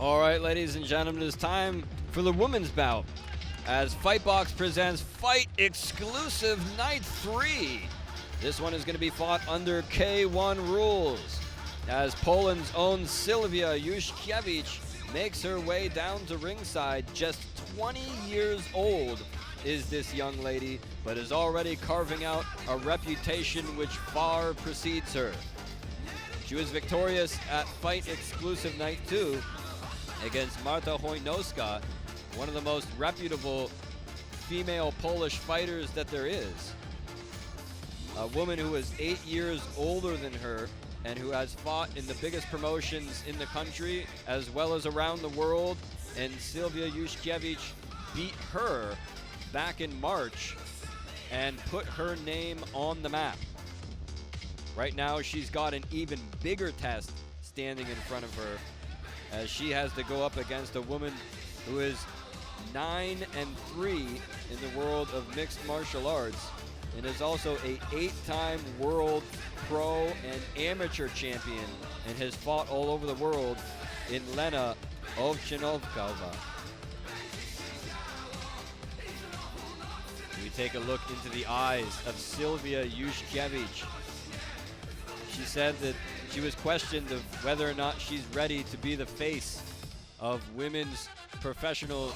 All right, ladies and gentlemen, it's time for the women's bout as Fightbox presents Fight Exclusive Night 3. This one is going to be fought under K1 rules as Poland's own Sylwia Juśkiewicz makes her way down to ringside. Just 20 years old is this young lady, but is already carving out a reputation which far precedes her. She was victorious at Fight Exclusive Night 2 against Marta Hojnowska, one of the most reputable female Polish fighters that there is. A woman who is 8 years older than her and who has fought in the biggest promotions in the country as well as around the world. And Sylwia Juśkiewicz beat her back in March and put her name on the map. Right now, she's got an even bigger test standing in front of her as she has to go up against a woman who is 9-3 in the world of mixed martial arts and is also an 8-time world pro and amateur champion and has fought all over the world in Lena Ovchynnikova. We take a look into the eyes of Sylwia Juśkiewicz. She said that she was questioned of whether or not she's ready to be the face of women's professional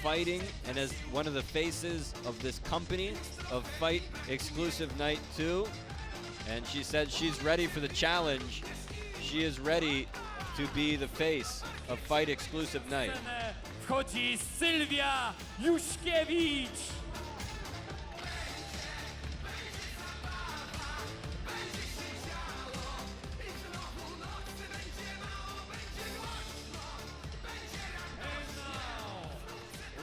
fighting and as one of the faces of this company of Fight Exclusive Night 2. And she said she's ready for the challenge. She is ready to be the face of Fight Exclusive Night. Wchodzi Sylwia Juśkiewicz.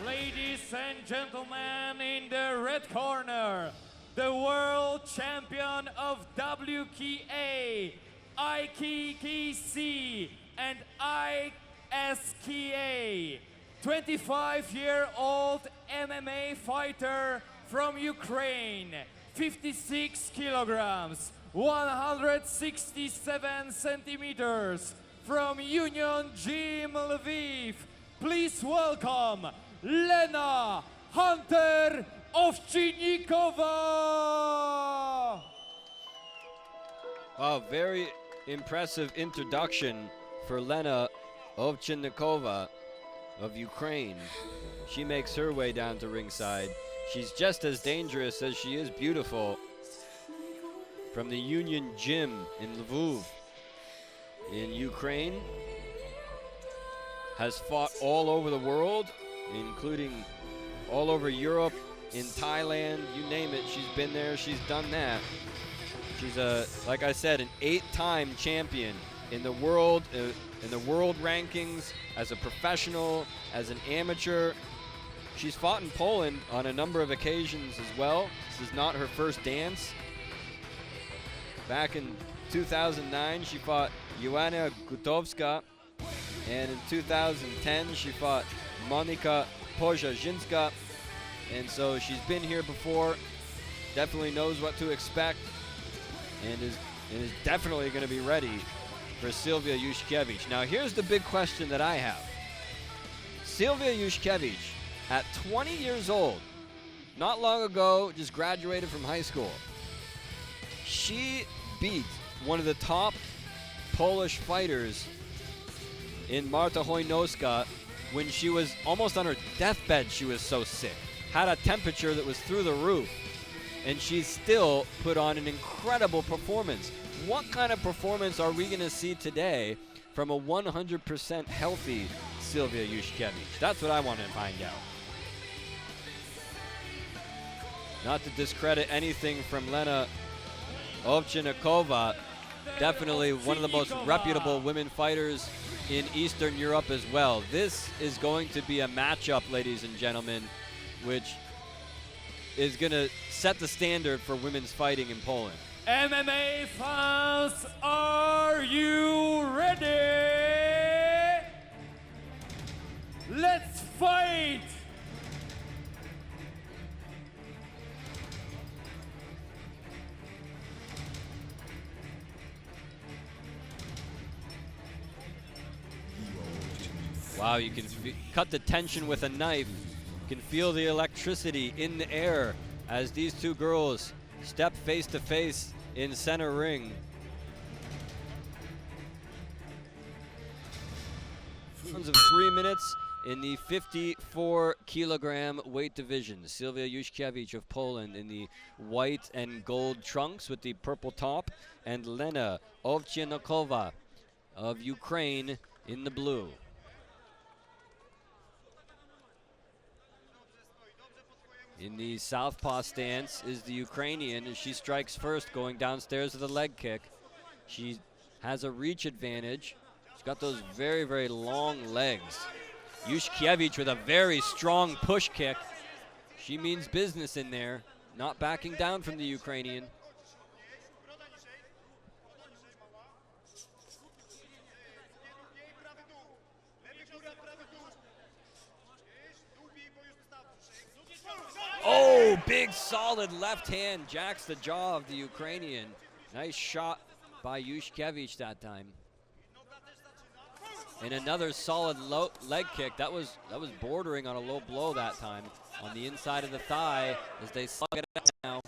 Ladies and gentlemen, in the red corner, the world champion of WKA, IKKC, and ISKA, 25-year-old MMA fighter from Ukraine, 56 kilograms, 167 centimeters, from Union Gym Lviv. Please welcome Lena Ovchynnikova. Wow, very impressive introduction for Lena Ovchynnikova of Ukraine. She makes her way down to ringside. She's just as dangerous as she is beautiful. From the Union Gym in Lviv in Ukraine. Has fought all over the world, including all over Europe, in Thailand, you name it, she's been there, she's done that. She's like I said, an 8-time champion in the world rankings, as a professional, as an amateur. She's fought in Poland on a number of occasions as well. This is not her first dance. Back in 2009, she fought Joanna Gutowska, and in 2010, she fought Monika Pożarzyńska. And so she's been here before, definitely knows what to expect, and is definitely going to be ready for Sylwia Juśkiewicz. Now here's the big question that I have. Sylwia Juśkiewicz, at 20 years old, not long ago, just graduated from high school. She beat one of the top Polish fighters in Marta Hojnowska when she was almost on her deathbed. She was so sick, had a temperature that was through the roof, and she still put on an incredible performance. What kind of performance are we going to see today from a 100% healthy Sylwia Juśkiewicz? That's what I want to find out. Not to discredit anything from Lena Ovchynnikova, definitely one of the most reputable women fighters in Eastern Europe as well. This is going to be a matchup, ladies and gentlemen, which is going to set the standard for women's fighting in Poland. MMA fans, are you ready? Let's fight! Wow, you can cut the tension with a knife. You can feel the electricity in the air as these two girls step face to face in center ring. Rounds of 3 minutes in the 54-kilogram weight division. Sylwia Juśkiewicz of Poland in the white and gold trunks with the purple top, and Lena Ovchynnikova of Ukraine in the blue. In the southpaw stance is the Ukrainian as she strikes first, going downstairs with a leg kick. She has a reach advantage. She's got those very, very long legs. Juśkiewicz with a very strong push kick. She means business in there, not backing down from the Ukrainian. Oh, big solid left hand jacks the jaw of the Ukrainian. Nice shot by Juśkiewicz that time. And another solid low leg kick. That was bordering on a low blow that time on the inside of the thigh as they slug it out now.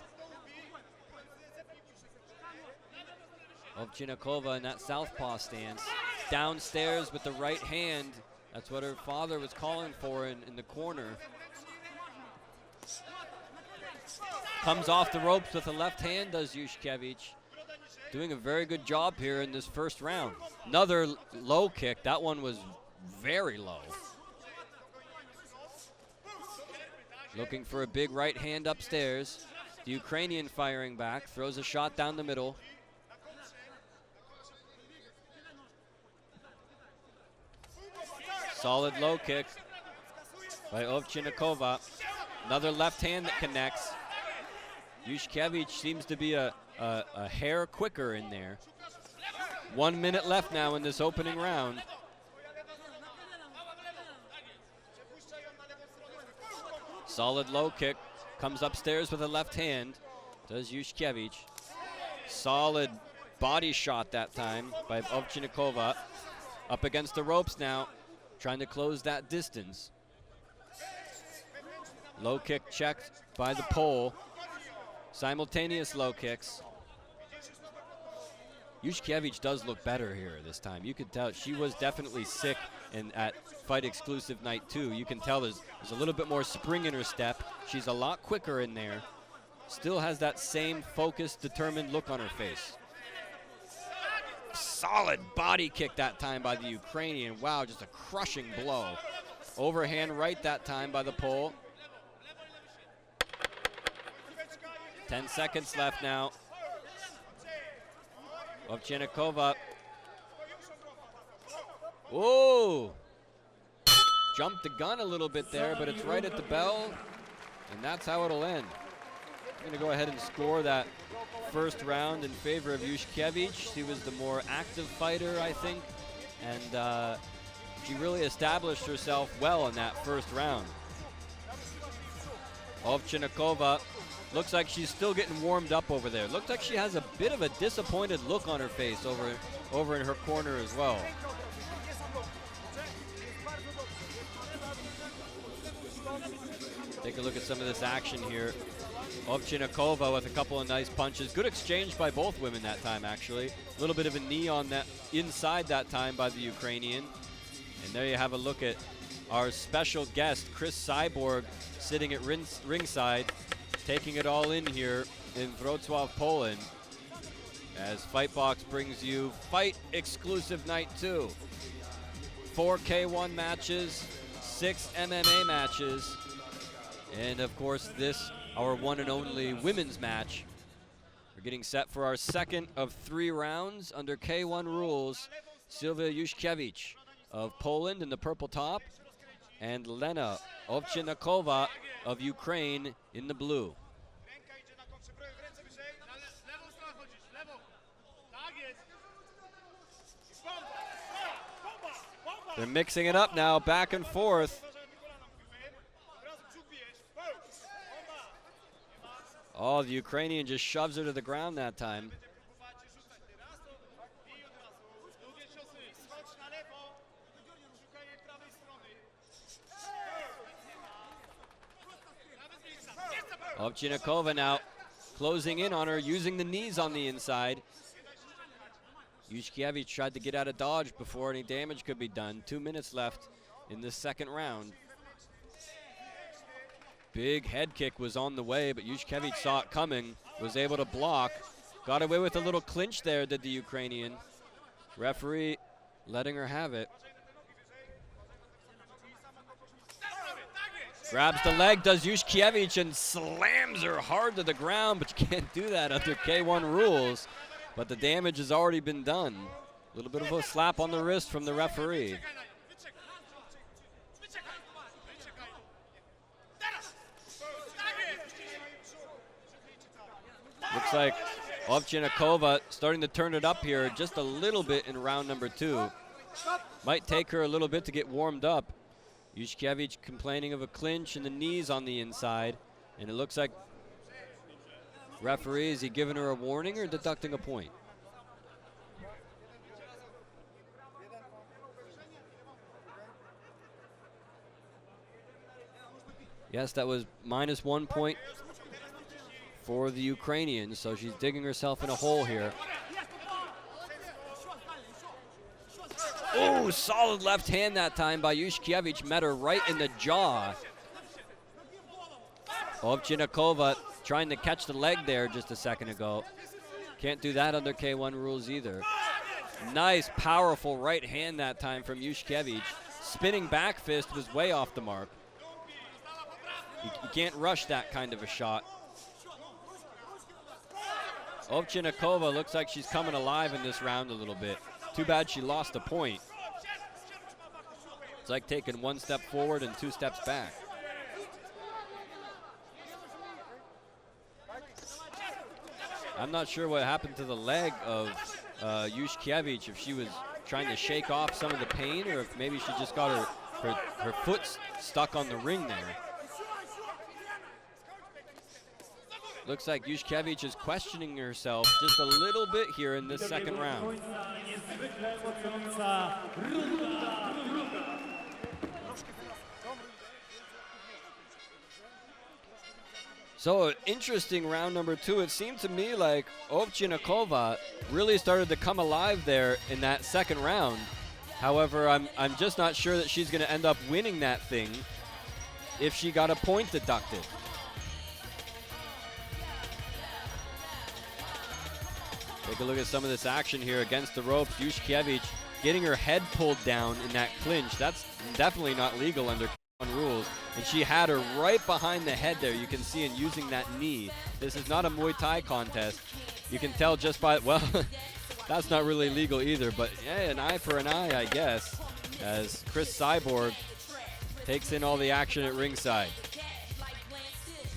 Ovchynnikova in that southpaw stance. Downstairs with the right hand. That's what her father was calling for in the corner. Comes off the ropes with the left hand, does Juśkiewicz. Doing a very good job here in this first round. Another low kick. That one was very low. Looking for a big right hand upstairs. The Ukrainian firing back. Throws a shot down the middle. Solid low kick by Ovchynnikova. Another left hand that connects. Juśkiewicz seems to be a hair quicker in there. 1 minute left now in this opening round. Solid low kick. Comes upstairs with a left hand. Does Juśkiewicz. Solid body shot that time by Ovchynnikova. Up against the ropes now. Trying to close that distance. Low kick checked by the pole. Simultaneous low kicks. Juśkiewicz does look better here this time. You could tell she was definitely sick at Fight Exclusive Night 2. You can tell there's a little bit more spring in her step. She's a lot quicker in there. Still has that same focused, determined look on her face. Solid body kick that time by the Ukrainian. Wow, just a crushing blow. Overhand right that time by the pole. 10 seconds left now. Ovchynnikova. Whoa! Jumped the gun a little bit there, but it's right at the bell, and that's how it'll end. I'm going to go ahead and score that first round in favor of Juśkiewicz. She was the more active fighter, I think, and she really established herself well in that first round. Ovchynnikova looks like she's still getting warmed up over there. Looks like she has a bit of a disappointed look on her face over in her corner as well. Take a look at some of this action here. Ovchynnikova with a couple of nice punches. Good exchange by both women that time, actually. A little bit of a knee on that inside that time by the Ukrainian. And there you have a look at our special guest, Chris Cyborg, sitting at ringside, taking it all in here in Wrocław, Poland, as Fightbox brings you Fight Exclusive Night 2. 4 K1 matches, 6 MMA matches, and of course this, our one and only women's match. We're getting set for our second of 3 rounds under K1 rules. Sylwia Juśkiewicz of Poland in the purple top, and Lena Ovchynnikova of Ukraine in the blue. They're mixing it up now, back and forth. Oh, the Ukrainian just shoves her to the ground that time. Ovchynnikova now closing in on her, using the knees on the inside. Juśkiewicz tried to get out of dodge before any damage could be done. 2 minutes left in this second round. Big head kick was on the way, but Juśkiewicz saw it coming, was able to block. Got away with a little clinch there, did the Ukrainian. Referee letting her have it. Grabs the leg, does Juśkiewicz, and slams her hard to the ground, but you can't do that under K1 rules. But the damage has already been done. A little bit of a slap on the wrist from the referee. Looks like Ovchynnikova starting to turn it up here just a little bit in round number 2. Might take her a little bit to get warmed up. Juśkiewicz complaining of a clinch and the knees on the inside. And it looks like referee, is he giving her a warning or deducting a point? Yes, that was -1 point for the Ukrainians, so she's digging herself in a hole here. Oh, solid left hand that time by Juśkiewicz, met her right in the jaw. Ovchynnikova trying to catch the leg there just a second ago. Can't do that under K1 rules either. Nice, powerful right hand that time from Juśkiewicz. Spinning back fist was way off the mark. You can't rush that kind of a shot. Ovchynnikova looks like she's coming alive in this round a little bit. Too bad she lost a point. It's like taking 1 step forward and 2 steps back. I'm not sure what happened to the leg of Juśkiewicz, if she was trying to shake off some of the pain or if maybe she just got her foot stuck on the ring there. Looks like Juśkiewicz is questioning herself just a little bit here in this second round. So, interesting round number 2. It seemed to me like Ovchynnikova really started to come alive there in that second round. However, I'm just not sure that she's going to end up winning that thing if she got a point deducted. Take a look at some of this action here against the ropes. Juśkiewicz getting her head pulled down in that clinch. That's definitely not legal under K1 rules. And she had her right behind the head there. You can see in using that knee. This is not a Muay Thai contest. You can tell just by, well, that's not really legal either. But yeah, an eye for an eye, I guess, as Chris Cyborg takes in all the action at ringside.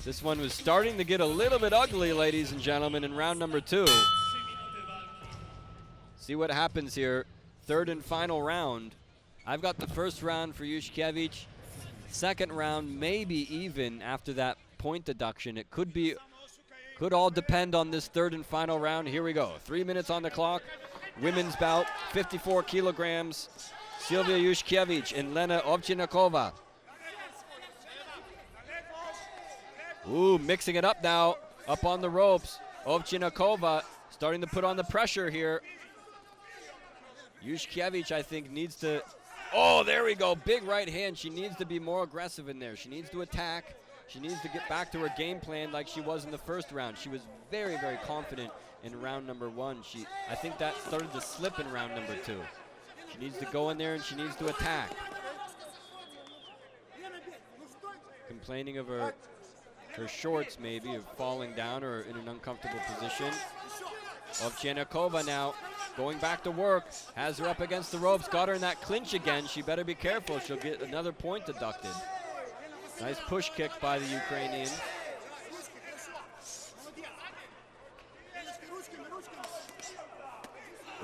This one was starting to get a little bit ugly, ladies and gentlemen, in round number 2. See what happens here. Third and final round. I've got the first round for Juśkiewicz. Second round, maybe even after that point deduction. It could all depend on this third and final round. Here we go. 3 minutes on the clock. Women's bout, 54 kilograms. Sylwia Juśkiewicz and Lena Ovchynnikova. Ooh, mixing it up now. Up on the ropes. Ovchynnikova starting to put on the pressure here. Juśkiewicz, I think, needs to... Oh, there we go. Big right hand. She needs to be more aggressive in there. She needs to attack. She needs to get back to her game plan like she was in the first round. She was very, very confident in round number 1. I think that started to slip in round number 2. She needs to go in there and she needs to attack. Complaining of her shorts maybe, of falling down or in an uncomfortable position. Ovchynnikova now going back to work, has her up against the ropes, got her in that clinch again. She better be careful, she'll get another point deducted. Nice push kick by the Ukrainian.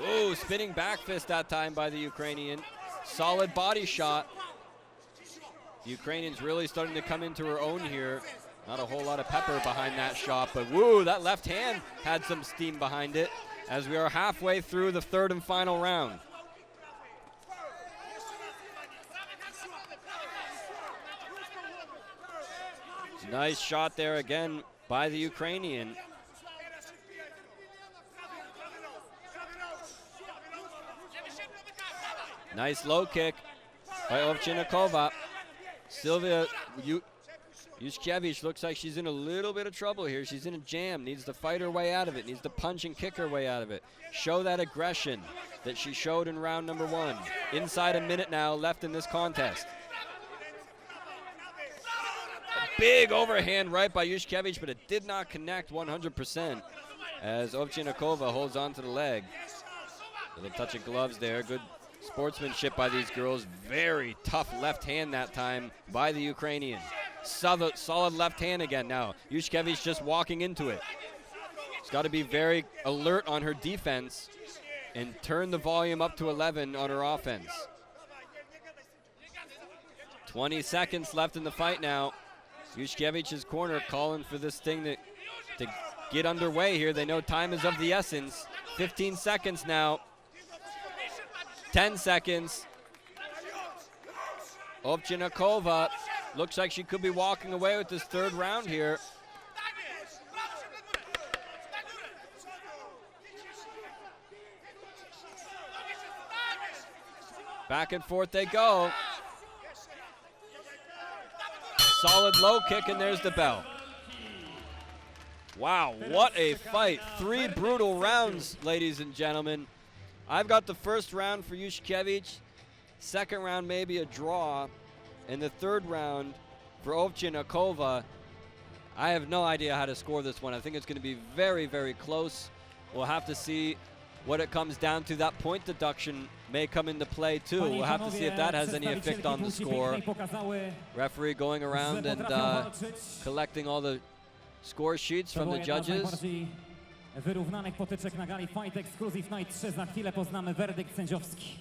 Ooh, spinning back fist that time by the Ukrainian. Solid body shot. The Ukrainian's really starting to come into her own here. Not a whole lot of pepper behind that shot, but woo, that left hand had some steam behind it as we are halfway through the third and final round. Nice shot there again by the Ukrainian. Nice low kick by Ovchynnikova. Sylwia Juśkiewicz looks like she's in a little bit of trouble here. She's in a jam, needs to fight her way out of it, needs to punch and kick her way out of it. Show that aggression that she showed in round number 1. Inside a minute now left in this contest. A big overhand right by Juśkiewicz, but it did not connect 100% as Ovchynnikova holds on to the leg. Little touch of gloves there. Good sportsmanship by these girls. Very tough left hand that time by the Ukrainian. Solid left hand again now. Juśkiewicz just walking into it. She's got to be very alert on her defense and turn the volume up to 11 on her offense. 20 seconds left in the fight now. Juśkiewicz's corner calling for this thing to get underway here. They know time is of the essence. 15 seconds now. 10 seconds. Ovchynnikova looks like she could be walking away with this third round here. Back and forth they go. Solid low kick, and there's the bell. Wow, what a fight. 3 brutal rounds, ladies and gentlemen. I've got the first round for Juśkiewicz, second round maybe a draw, and the third round for Ovchynnikova. I have no idea how to score this one. I think it's going to be very, very close. We'll have to see what it comes down to. That point deduction may come into play too. We'll have to see if that has any effect on the score. Referee going around and collecting all the score sheets from the judges. Wyrównanych potyczek na gali Fight Exclusive Night 3. Za chwilę poznamy werdykt sędziowski.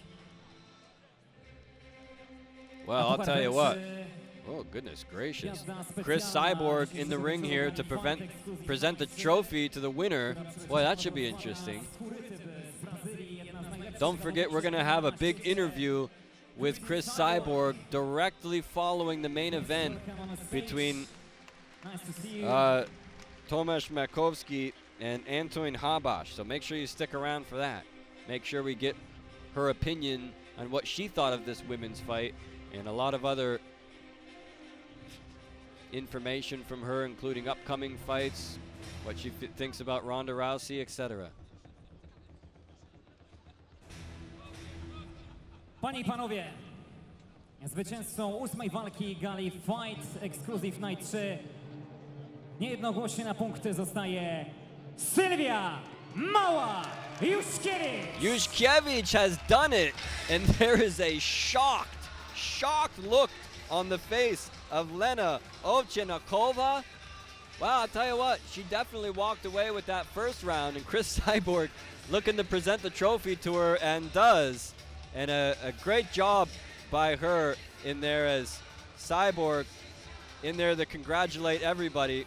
Well, I'll tell you what. Oh, goodness gracious. Chris Cyborg in the ring here to present the trophy to the winner. Boy, that should be interesting. Don't forget, we're going to have a big interview with Chris Cyborg directly following the main event between Tomasz Makowski and Antoine Habash. So make sure you stick around for that. Make sure we get her opinion on what she thought of this women's fight and a lot of other information from her, including upcoming fights, what she thinks about Ronda Rousey, etc. Panie i panowie, zwycięzcą 8. walki gali Fight Exclusive Night 3 niejednogłośnie na punkty zostaje Sylwia Juśkiewicz. Juśkiewicz has done it, and there is a shocked look on the face of Lena Ovchynnikova. Well, I'll tell you what, she definitely walked away with that first round, and Chris Cyborg looking to present the trophy to her, and does. And a great job by her in there, as Cyborg in there to congratulate everybody.